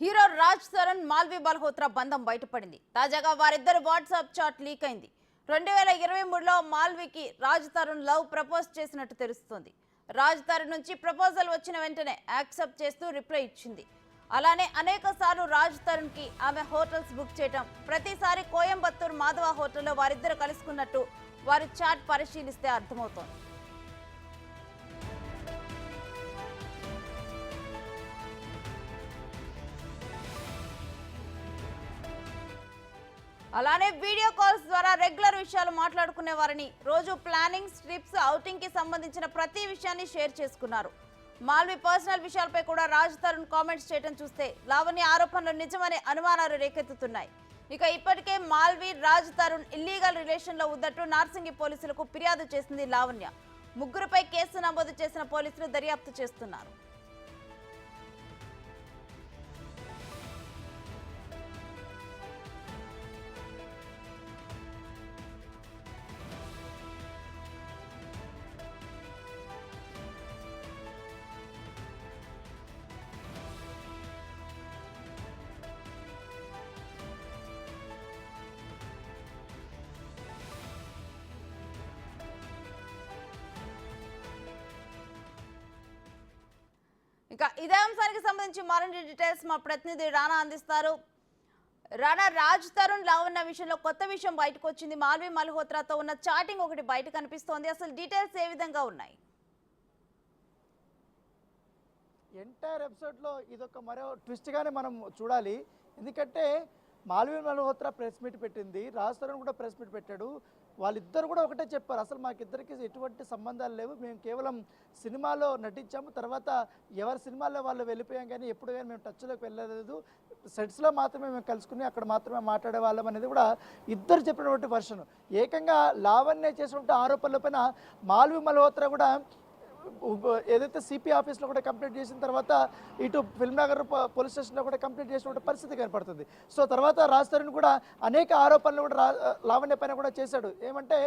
Hero Raj Tarun Malvi Malhotra బంధం బయటపడింది. తాజాగా వారిద్దరు వాట్సాప్ చాట్ లీక్ అయింది. 2023లో మాల్వికి రాజ్ తరుణ్ లవ్ ప్రపోజ్ చేసినట్టు తెలుస్తోంది. రాజ్ తరుణ్ నుంచి ప్రపోజల్ వచ్చిన వెంటనే యాక్సెప్ట్ చేస్తూ రిప్లై ఇచ్చింది. అలానే అనేక సార్లు రాజ్ తరుణ్ కి ఆమె హోటల్స్ బుక్ చేయటం, ప్రతిసారి కోయంబత్తూర్ మాధవ హోటల్లో వారిద్దరు కలుసుకున్నట్టు వారి చాట్ పరిశీలిస్తే అర్థమవుతోంది. అలానే వీడియో కాల్స్ ద్వారా రెగ్యులర్ విషయాలు మాట్లాడుకునేవారని, రోజు ప్లానింగ్, ట్రిప్స్, ఔటింగ్ కి సంబంధించిన ప్రతి విషయాన్ని షేర్ చేసుకున్నారు. మాల్వి పర్సనల్ విషయాలపై కూడా రాజ్ తరుణ్ కామెంట్స్ చేయడం చూస్తే లావణ్య ఆరోపణలు నిజమనే అనుమానాలు రేకెత్తుతున్నాయి. ఇక ఇప్పటికే మాల్వి, రాజ్ తరుణ్ ఇల్లీగల్ రిలేషన్ లో ఉన్నట్టు నార్సింగి పోలీసులకు ఫిర్యాదు చేసింది లావణ్య. ముగ్గురుపై కేసు నమోదు చేసిన పోలీసులు దర్యాప్తు చేస్తున్నారు. ఇక ఇదే అంశానికి సంబంధించి మరిన్ని డీటెయిల్స్ మా ప్రతినిధి రానా అందిస్తారు. రానా, రాజ్ తరుణ్ లావణ్య విషయంలో కొత్త విషయం బయటకు వచ్చింది. మాల్వి మల్హోత్రాతో ఉన్న చాటింగ్ ఒకటి బయట కనిపిస్తోంది. అసలు డీటెయిల్స్ ఏ విధంగా ఉన్నాయి? ఎంటైర్ ఎపిసోడ్లో ఇదొక మరో ట్విస్ట్గానే మనం చూడాలి. ఎందుకంటే మాల్వి మల్హోత్రా ప్రెస్ మీట్ పెట్టింది, రాజ్ తరుణ్ కూడా ప్రెస్ మీట్ పెట్టాడు. వాళ్ళిద్దరు కూడా ఒకటే చెప్పారు, అసలు మాకిద్దరికి ఎటువంటి సంబంధాలు లేవు, మేము కేవలం సినిమాలో నటించాము, తర్వాత ఎవరి సినిమాల్లో వాళ్ళు వెళ్ళిపోయాం, కానీ ఎప్పుడు కానీ మేము టచ్లోకి వెళ్ళలేదు, సెట్స్లో మాత్రమే మేము కలుసుకుని అక్కడ మాత్రమే మాట్లాడే వాళ్ళం అనేది కూడా ఇద్దరు చెప్పినటువంటి వర్షన్. ఏకంగా లావణ్య చేసినటువంటి ఆరోపణలపైన మాల్వి మల్హోత్రా కూడా ఏదైతే సిపి ఆఫీస్లో కూడా కంప్లైంట్ చేసిన తర్వాత ఇటు ఫిల్మ్నగర్ పోలీస్ స్టేషన్లో కూడా కంప్లైంట్ చేసినటువంటి పరిస్థితి కనపడుతుంది. సో తర్వాత రాజ్ తరుణ్ కూడా అనేక ఆరోపణలు కూడా లావణ్య పైన కూడా చేశాడు. ఏమంటే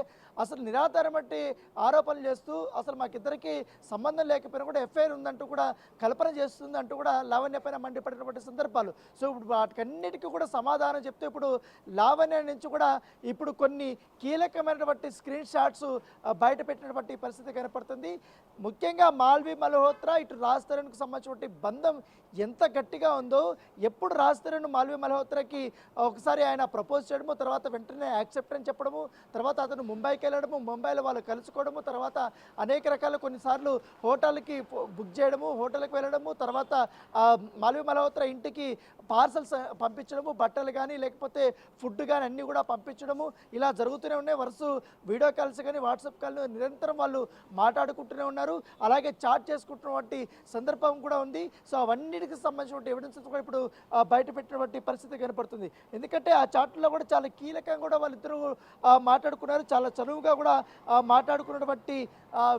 అసలు నిరాధారం బట్టి ఆరోపణలు చేస్తూ అసలు మాకిద్దరికి సంబంధం లేకపోయినా కూడా ఎఫ్ఐఆర్ ఉందంటూ కూడా కల్పన చేస్తుంది అంటూ కూడా లావణ్య పైన మండిపడినటువంటి సందర్భాలు. సో ఇప్పుడు వాటికన్నిటికీ కూడా సమాధానం చెప్తూ ఇప్పుడు లావణ్య నుంచి కూడా ఇప్పుడు కొన్ని కీలకమైనటువంటి స్క్రీన్ షాట్స్ బయట పెట్టినటువంటి పరిస్థితి కనపడుతుంది. ముఖ్యంగా మాల్వి మల్హోత్రా ఇటు రాజ్ తరుణ్కు సంబంధించినటువంటి బంధం ఎంత గట్టిగా ఉందో, ఎప్పుడు రాజ్ తరుణ్ మాల్వి మల్హోత్రాకి ఒకసారి ఆయన ప్రపోజ్ చేయడము, తర్వాత వెంటనే యాక్సెప్ట్ అని చెప్పడము, తర్వాత అతను ముంబైకి వెళ్ళడము, ముంబైలో వాళ్ళు కలుసుకోవడము, తర్వాత అనేక రకాల కొన్నిసార్లు హోటల్కి బుక్ చేయడము, హోటల్కి వెళ్ళడము, తర్వాత మాల్వి మల్హోత్రా ఇంటికి పార్సల్స్ పంపించడము, బట్టలు కానీ లేకపోతే ఫుడ్ కానీ అన్నీ కూడా పంపించడము, ఇలా జరుగుతూనే ఉన్నాయి. వరుస వీడియో కాల్స్ కానీ వాట్సాప్ కాల్ నిరంతరం వాళ్ళు మాట్లాడుకుంటూనే ఉన్నారు. అలాగే చాట్ చేసుకుంటున్నటువంటి సందర్భం కూడా ఉంది. సో అవన్నిటికి సంబంధించిన ఎవిడెన్స్ కూడా ఇప్పుడు బయట పెట్టినటువంటి పరిస్థితి కనపడుతుంది. ఎందుకంటే ఆ చాట్లో కూడా చాలా కీలకంగా కూడా వాళ్ళిద్దరూ మాట్లాడుకున్నారు, చాలా చనువుగా కూడా మాట్లాడుకున్నటువంటి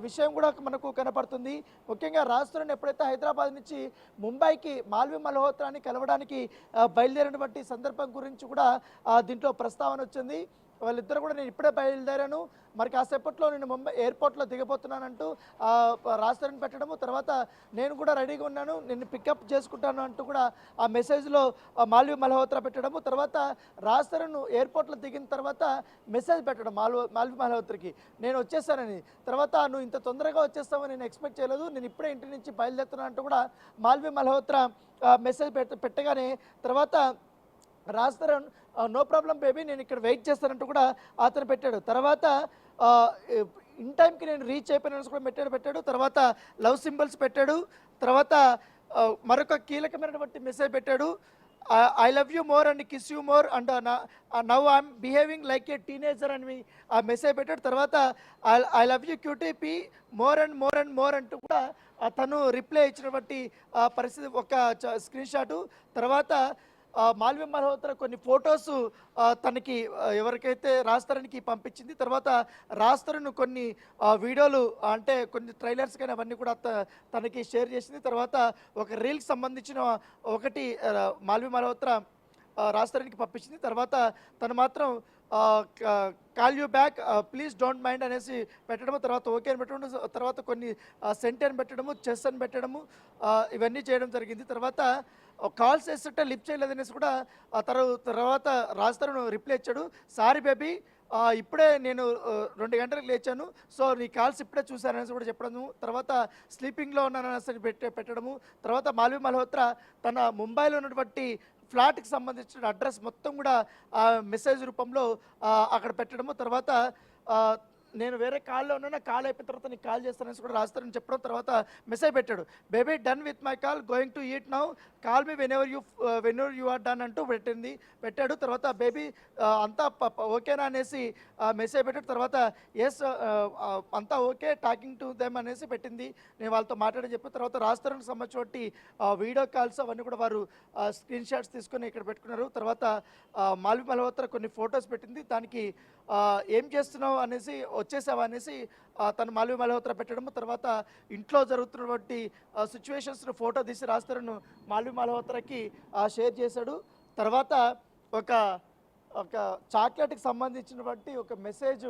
విషయం కూడా మనకు కనపడుతుంది. ముఖ్యంగా రాజ్ తరుణ్ ఎప్పుడైతే హైదరాబాద్ నుంచి ముంబైకి మాల్వి మల్హోత్రాని కలవడానికి బయలుదేరినటువంటి సందర్భం గురించి కూడా దీంట్లో ప్రస్తావన వచ్చింది. వాళ్ళిద్దరు కూడా నేను ఇప్పుడే బయలుదేరాను, మరి కాసేపట్లో నేను ముంబై ఎయిర్పోర్ట్లో దిగబోతున్నానంటూ రాజ్ తరుణ్ పెట్టడము, తర్వాత నేను కూడా రెడీగా ఉన్నాను, నేను పికప్ చేసుకుంటాను అంటూ కూడా ఆ మెసేజ్లో మాల్వి మల్హోత్రా పెట్టడము, తర్వాత రాజ్ తరుణ్ ఎయిర్పోర్ట్లో దిగిన తర్వాత మెసేజ్ పెట్టడం మాల్వి మల్హోత్రాకి, నేను వచ్చేసానని. తర్వాత నువ్వు ఇంత తొందరగా వచ్చేస్తావని నేను ఎక్స్పెక్ట్ చేయలేదు, నేను ఇప్పుడే ఇంటి నుంచి బయలుదేరుతున్నాను అంటూ కూడా మాల్వి మల్హోత్రా మెసేజ్ పెట్టగానే తర్వాత Raj Tarun no problem baby, నేను ఇక్కడ వెయిట్ చేస్తానంటూ కూడా అతను పెట్టాడు. తర్వాత ఇన్ టైంకి నేను రీచ్ అయిపోయిన కూడా పెట్టాడు. తర్వాత లవ్ సింబల్స్ పెట్టాడు. తర్వాత మరొక కీలకమైనటువంటి మెసేజ్ పెట్టాడు, I love you more and kiss you more and now I'm behaving like a teenager అని ఆ మెసేజ్ పెట్టాడు. తర్వాత I love you cutiepie more and more and more అంటూ కూడా తను రిప్లై ఇచ్చినటువంటి పరిస్థితి ఒక స్క్రీన్ షాటు. తర్వాత మాల్వి మల్హోత్రా కొన్ని ఫొటోస్ తనకి ఎవరికైతే రాజ్ తరుణ్కి పంపించింది. తర్వాత రాజ్ తరుణ్ కొన్ని వీడియోలు అంటే కొన్ని ట్రైలర్స్ కానీ అవన్నీ కూడా తనకి షేర్ చేసింది. తర్వాత ఒక రీల్కి సంబంధించిన ఒకటి మాల్వి మల్హోత్రా రాజ్ తరుణ్కి పంపించింది. తర్వాత తను మాత్రం call you back please don't mind అనేసి పెట్టడము, తర్వాత ఓకే అని పెట్టడం, తర్వాత కొన్ని సెంట్ అని పెట్టడము, చెస్ అని పెట్టడము, ఇవన్నీ చేయడం జరిగింది. తర్వాత కాల్స్ చేస్తుంటే లిఫ్ట్ చేయలేదనేసి కూడా ఆ తర్వాత రాజ్ తరుణ్ రిప్లై ఇచ్చాడు. సారీ బేబీ, ఇప్పుడే నేను 2 గంటలకు లేచాను, సో నీ కాల్స్ ఇప్పుడే చూశాననేసి కూడా చెప్పడము, తర్వాత స్లీపింగ్లో ఉన్నాననేసి పెట్టడము, తర్వాత మాల్వి మల్హోత్రా తన ముంబైలో ఉన్నటువంటి ఫ్లాట్కి సంబంధించిన అడ్రస్ మొత్తం కూడా మెసేజ్ రూపంలో అక్కడ పెట్టడము, తర్వాత నేను వేరే కాల్లో ఉన్నాను, కాల్ అయిపోయిన తర్వాత నీకు కాల్ చేస్తానని కూడా రాస్తానని చెప్పడం, తర్వాత మెసేజ్ పెట్టాడు. Baby done with my call, going to eat now, call me whenever you are done అంటూ పెట్టాడు. తర్వాత బేబీ అంతా ఓకేనా అనేసి మెసేజ్ పెట్టాడు. తర్వాత ఎస్ అంతా ఓకే, టాకింగ్ టు దెమ్ అనేసి పెట్టింది, నేను వాళ్ళతో మాట్లాడని చెప్పి. తర్వాత రాస్తానికి సంబంధించి వీడియో కాల్స్ అవన్నీ కూడా వారు స్క్రీన్ షాట్స్ తీసుకొని ఇక్కడ పెట్టుకున్నారు. తర్వాత మాల్వి మల్హోత్రా కొన్ని ఫొటోస్ పెట్టింది, దానికి ఏం చేస్తున్నావు అనేసి, వచ్చేసావా అనేసి తను మాల్వి మల్హోత్రా పెట్టడము, తర్వాత ఇంట్లో జరుగుతున్నటువంటి సిచ్యువేషన్స్ను ఫోటో తీసి రాస్తారను మాల్వి మల్హోత్రాకి షేర్ చేశాడు. తర్వాత ఒక చాక్లెట్కి సంబంధించినటువంటి ఒక మెసేజ్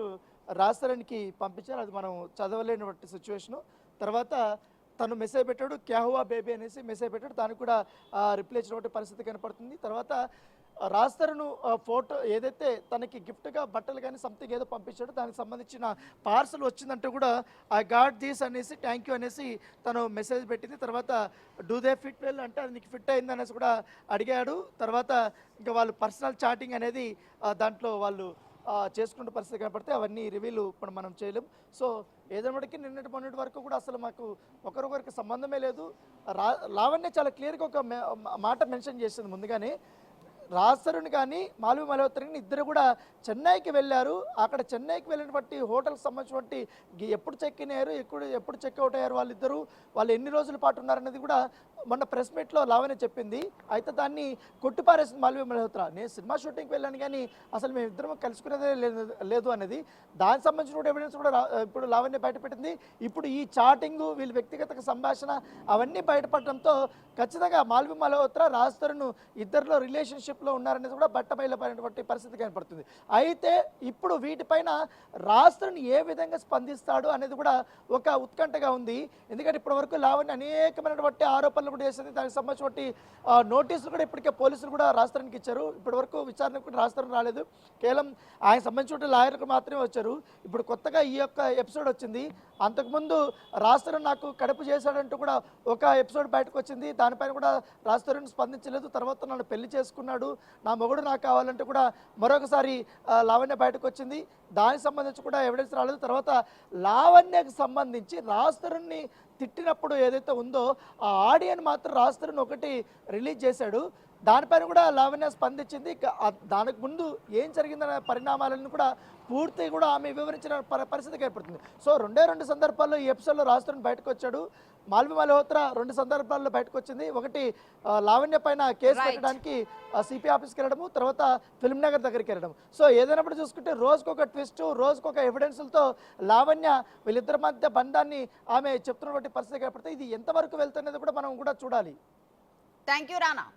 రాస్తారనికి పంపించారు, అది మనం చదవలేనటువంటి సిచ్యువేషను. తర్వాత తను మెసేజ్ పెట్టాడు, క్యా హువా బేబీ అనేసి మెసేజ్ పెట్టాడు, దానికి కూడా రిప్లై ఇచ్చినటువంటి పరిస్థితి కనపడుతుంది. తర్వాత రాస్తారును ఫోటో ఏదైతే తనకి గిఫ్ట్గా బట్టలు కానీ సంథింగ్ ఏదో పంపించాడో దానికి సంబంధించిన పార్సల్ వచ్చిందంటే కూడా ఐ గాట్ దీస్ అనేసి థ్యాంక్ యూ అనేసి తను మెసేజ్ పెట్టింది. తర్వాత డూ దే ఫిట్ వెల్ అంటే అది నీకు ఫిట్ అయింది అనేసి కూడా అడిగాడు. తర్వాత ఇంకా వాళ్ళు పర్సనల్ చాటింగ్ అనేది దాంట్లో వాళ్ళు చేసుకున్న పరిస్థితి కనపడితే అవన్నీ రివీల్ ఇప్పుడు మనం చేయలేం. సో ఏదైనప్పటికీ మొన్నటి వరకు కూడా అసలు మాకు ఒకరికొకరికి సంబంధమే లేదు. లావణ్య చాలా క్లియర్గా ఒక మాట మెన్షన్ చేసింది ముందుగానే, రాజ్ తరుణ్ కానీ మాల్వి మల్హోత్రా కానీ ఇద్దరు కూడా చెన్నైకి వెళ్ళారు. అక్కడ చెన్నైకి వెళ్ళినటువంటి హోటల్కి సంబంధించినటువంటి ఎప్పుడు చెక్ ఇన్ అయ్యారు, ఎప్పుడు చెక్అవుట్ అయ్యారు వాళ్ళిద్దరు, వాళ్ళు ఎన్ని రోజుల పాటు ఉన్నారనేది కూడా మొన్న ప్రెస్ మీట్లో లావణ్య చెప్పింది. అయితే దాన్ని కొట్టిపారేసింది మాల్వి మల్హోత్రా, నేను సినిమా షూటింగ్కి వెళ్ళాను కానీ అసలు మేము ఇద్దరం కలుసుకునేదే లేదు అనేది. దానికి సంబంధించిన ఎవిడెన్స్ కూడా ఇప్పుడు లావణ్య బయటపెట్టింది. ఇప్పుడు ఈ చాటింగ్, వీళ్ళ వ్యక్తిగత సంభాషణ అవన్నీ బయటపడడంతో ఖచ్చితంగా మాల్వి మల్హోత్రా రాజ్ తరుణ్ ఇద్దరిలో రిలేషన్షిప్లో ఉన్నారనేది కూడా బట్టబయలుపడినటువంటి పరిస్థితి కనపడుతుంది. అయితే ఇప్పుడు వీటిపైన రాజ్ తరుణ్ ఏ విధంగా స్పందిస్తాడు అనేది కూడా ఒక ఉత్కంఠగా ఉంది. ఎందుకంటే ఇప్పటివరకు లావణ్య అనేకమైనటువంటి ఆరోపణలు కూడా చేసింది, దానికి సంబంధించి నోటీసులు కూడా ఇప్పటికే పోలీసులు కూడా రాజ్ తరుణ్కి ఇచ్చారు. ఇప్పటివరకు విచారణకు కూడా రాజ్ తరుణ్ రాలేదు, కేవలం ఆయన సంబంధించిన లాయర్లకు మాత్రమే వచ్చారు. ఇప్పుడు కొత్తగా ఈ యొక్క ఎపిసోడ్ వచ్చింది. అంతకుముందు రాజ్ తరుణ్ నాకు కడుపు చేశాడంటూ కూడా ఒక ఎపిసోడ్ బయటకు వచ్చింది, దానిపైన కూడా రాజ్ తరుణ్ స్పందించలేదు. తర్వాత నన్ను పెళ్లి చేసుకున్నాడు, నా మొగుడు నాకు కావాలంటూ కూడా మరొకసారి లావణ్య బయటకు వచ్చింది, దానికి సంబంధించి కూడా ఎవిడెన్స్ రాలేదు. తర్వాత లావణ్యకు సంబంధించి రాజ్ తరుణ్ని తిట్టినప్పుడు ఏదైతే ఉందో ఆ ఆడియోని మాత్రం రాజ్ తరుణ్ ఒకటి రిలీజ్ చేశాడు, దానిపైన కూడా లావణ్య స్పందించింది. దానికి ముందు ఏం జరిగిందనే పరిణామాలను కూడా పూర్తి కూడా ఆమె వివరించిన పరిస్థితి ఏర్పడుతుంది. సో 2 సందర్భాల్లో ఈ ఎపిసోడ్లో రాజ్ తరుణ్ బయటకు వచ్చాడు, మాల్వి మల్హోత్రా 2 సందర్భాల్లో బయటకు వచ్చింది. ఒకటి లావణ్య పైన కేసు పెట్టడానికి సిపి ఆఫీస్కి వెళ్ళడము, తర్వాత ఫిల్మ్ నగర్ దగ్గరికి వెళ్ళడం. సో ఏదైనప్పుడు చూసుకుంటే రోజుకొక ట్విస్ట్, రోజుకొక ఎవిడెన్స్లతో లావణ్య వీళ్ళిద్దరి మధ్య బంధాన్ని ఆమె చెప్తున్నటువంటి పరిస్థితి ఏర్పడితే ఇది ఎంతవరకు వెళ్తున్నది కూడా మనం కూడా చూడాలి. Thank you Rana.